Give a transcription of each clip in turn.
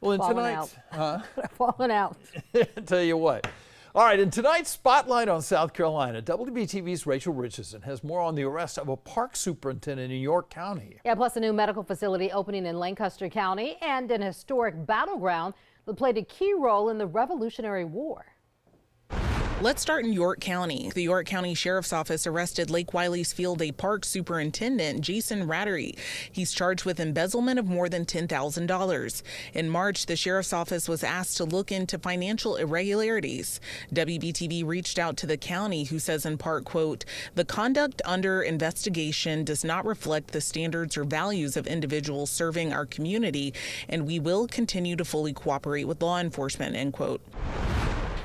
Well, in Falling tonight's, Falling out. tell you what. All right, in tonight's Spotlight on South Carolina, WBTV's Rachel Richardson has more on the arrest of a park superintendent in York County. Yeah, plus a new medical facility opening in Lancaster County and an historic battleground that played a key role in the Revolutionary War. Let's start in York County. The York County Sheriff's Office arrested Lake Wiley's Field Day Park Superintendent Jason Rattery. He's charged with embezzlement of more than $10,000. In March, the Sheriff's Office was asked to look into financial irregularities. WBTV reached out to the county, who says in part, quote, "The conduct under investigation does not reflect the standards or values of individuals serving our community, and we will continue to fully cooperate with law enforcement," end quote.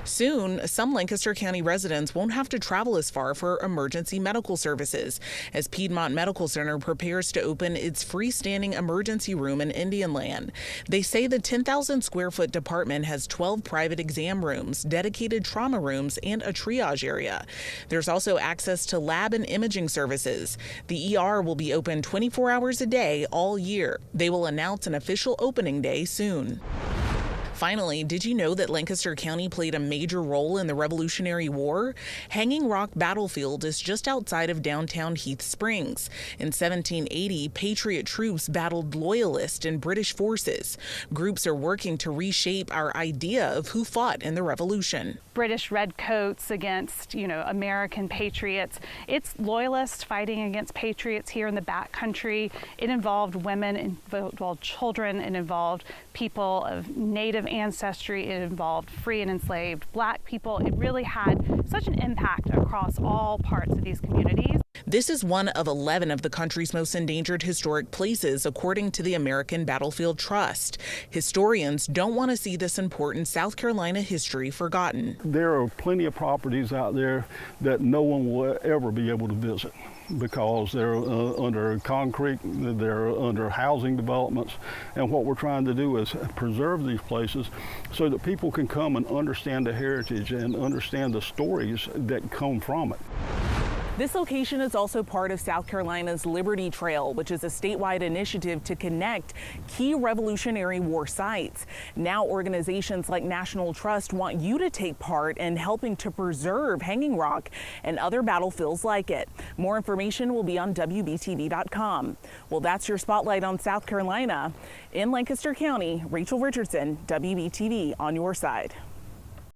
Soon, some Lancaster County residents won't have to travel as far for emergency medical services, as Piedmont Medical Center prepares to open its freestanding emergency room in Indian Land. They say the 10,000 square foot department has 12 private exam rooms, dedicated trauma rooms, and a triage area. There's also access to lab and imaging services. The ER will be open 24 hours a day all year. They will announce an official opening day soon. Finally, did you know that Lancaster County played a major role in the Revolutionary War? Hanging Rock Battlefield is just outside of downtown Heath Springs. In 1780, Patriot troops battled Loyalist and British forces. Groups are working to reshape our idea of who fought in the Revolution. British redcoats against, American patriots. It's Loyalists fighting against patriots here in the backcountry. It involved women, it involved children, it involved people of Native ancestry, it involved free and enslaved Black people. It really had such an impact across all parts of these communities. This is one of 11 of the country's most endangered historic places, according to the American Battlefield Trust. Historians don't want to see this important South Carolina history forgotten. There are plenty of properties out there that no one will ever be able to visit because they're under concrete, they're under housing developments, and what we're trying to do is preserve these places so that people can come and understand the heritage and understand the stories that come from it. This location is also part of South Carolina's Liberty Trail, which is a statewide initiative to connect key Revolutionary War sites. Now organizations like National Trust want you to take part in helping to preserve Hanging Rock and other battlefields like it. More information will be on WBTV.com. Well, that's your Spotlight on South Carolina. In Lancaster County, Rachel Richardson, WBTV on your side.